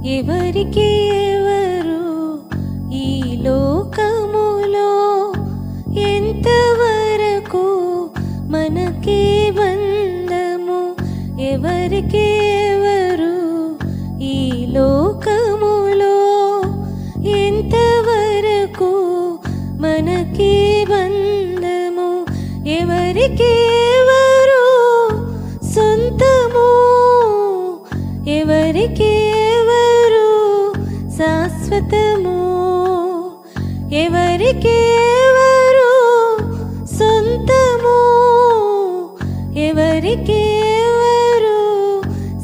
ఎవరికి ఎవరు ఈ లోకములో ఎంతవరకు మనకి బంధము ఎవరికి ఎవరు ఈ లోకములో ఎంతవరకు మనకి బంధము ఎవరికి ఎవరు సొంతము ఎవరికి ఎవరు శాశ్వతము ఎవరికి ఎవరు సొంతము ఎవరికి ఎవరు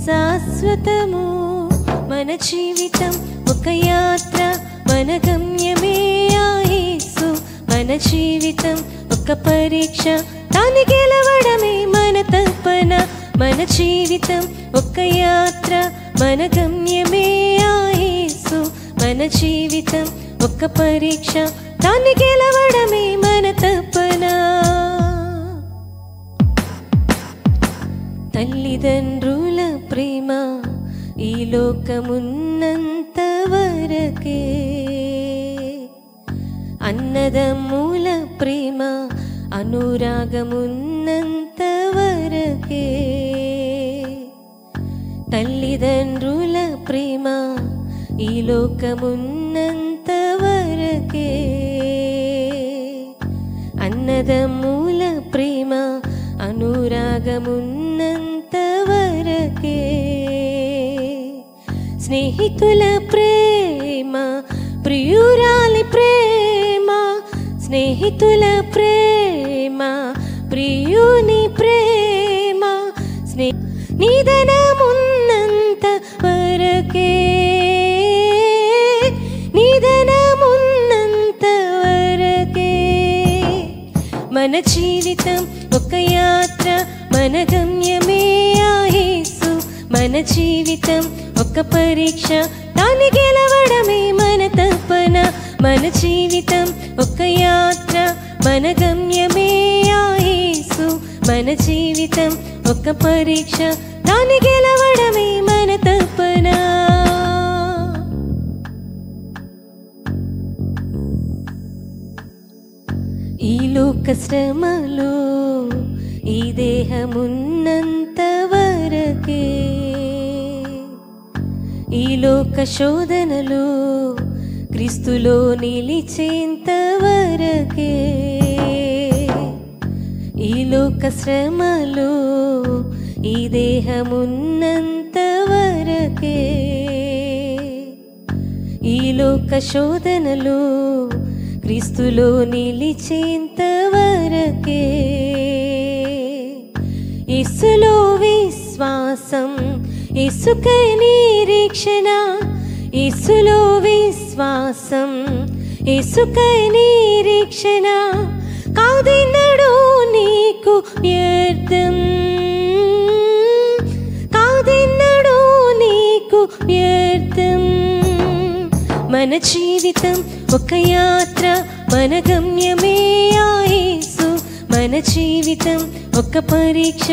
శాశ్వతము మన జీవితం ఒక యాత్ర మన గమ్యమే యేసు మన జీవితం ఒక పరీక్ష దాన్ని గెలవడమే మన తపన మన జీవితం ఒక యాత్ర మన గమ్యమే యేసు మన జీవితం ఒక పరీక్ష దాన్ని గెలవడమే మన తపన తల్లిదండ్రుల ప్రేమ ఈ లోకమున్నంత వరకే అన్నదమ్ముల ప్రేమ అనురాగమున్నంత వరకే తల్లిదండ్రుల ప్రేమ ఈ లోకమున్నంత వరకే అన్నదమ్ముల ప్రేమ అనురాగమున్నంత వరకే స్నేహితుల ప్రేమ ప్రియురాలి ప్రేమ స్నేహితుల ప్రేమ ప్రియుని ప్రేమ నిదనమున్నంత వరకే నిదనమున్నంత వరకే మన జీవితం ఒక యాత్ర మన గమ్యమే యేసు మన జీవితం ఒక పరీక్ష దాన్ని గెలవడమే మన తపన మన జీవితం ఒక యాత్ర మన గమ్యమే యేసు మన జీవితం ఒక పరీక్ష దాన్ని గెలవడమే మన తపన ఈ లోక శ్రమలు ఈ దేహమున్నంత వరకే ఈ లోక శోధనలు క్రీస్తులో నిలిచేంత వరకే ఈ లోక శ్రమలు ఈ దేహమున్నంత వరకే ఈ లోక శోధనలు క్రీస్తులో నిలిచేంత వరకే యేసులో విశ్వాసం యేసుకై నిరీక్షణ యేసులో విశ్వాసం యేసుకై నిరీక్షణ కాదెన్నడూ నీకు వ్యర్థం కాదెన్నడూ నీకు వ్యర్థం మన జీవితం ఒక యాత్ర మన గమ్యమే యేసు మన జీవితం ఒక పరీక్ష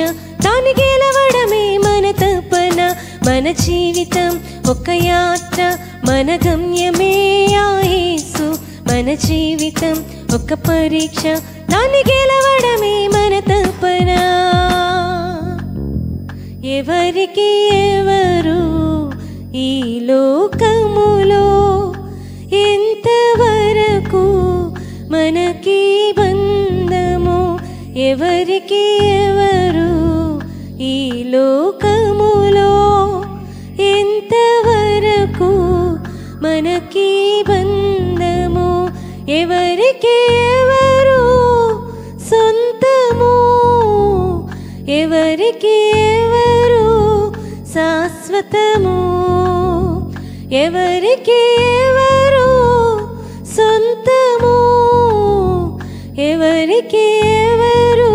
దాన్ని గెలవడమే మన తపన మన జీవితం ఒక యాత్ర మన గమ్యమే యేసు మన జీవితం ఒక పరీక్ష దాన్ని గెలవడమే మన తపన ఎవరికి ఎవరు ఈ లోకములో ఎంతవరకు మనకి బంధము ఎవరికి ఎవరు ఈ లోకములో ఎంతవరకు మనకి బంధము ఎవరికి ఎవరు సొంతము ఎవరికి ఎవరు శాశ్వతము ఎవరికి ఎవరు సొంతము ఎవరికి ఎవరు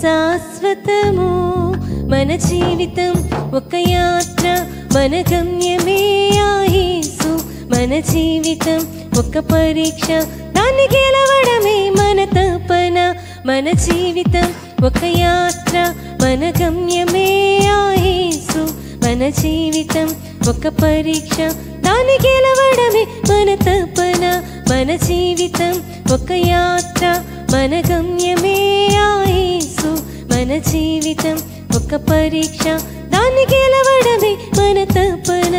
శాశ్వతము మన జీవితం ఒక యాత్ర మన గమ్యమే యేసు మన జీవితం ఒక పరీక్ష దాన్ని గెలవడమే మన తపన మన జీవితం ఒక యాత్ర మన గమ్యమే యేసు మన జీవితం ఒక పరీక్ష దాన్ని గెలవడమే మన తపన మన జీవితం ఒక యాత్ర మన గమ్యమే ఆ యేసు మన జీవితం ఒక పరీక్ష దాన్ని గెలవడమే మన తపన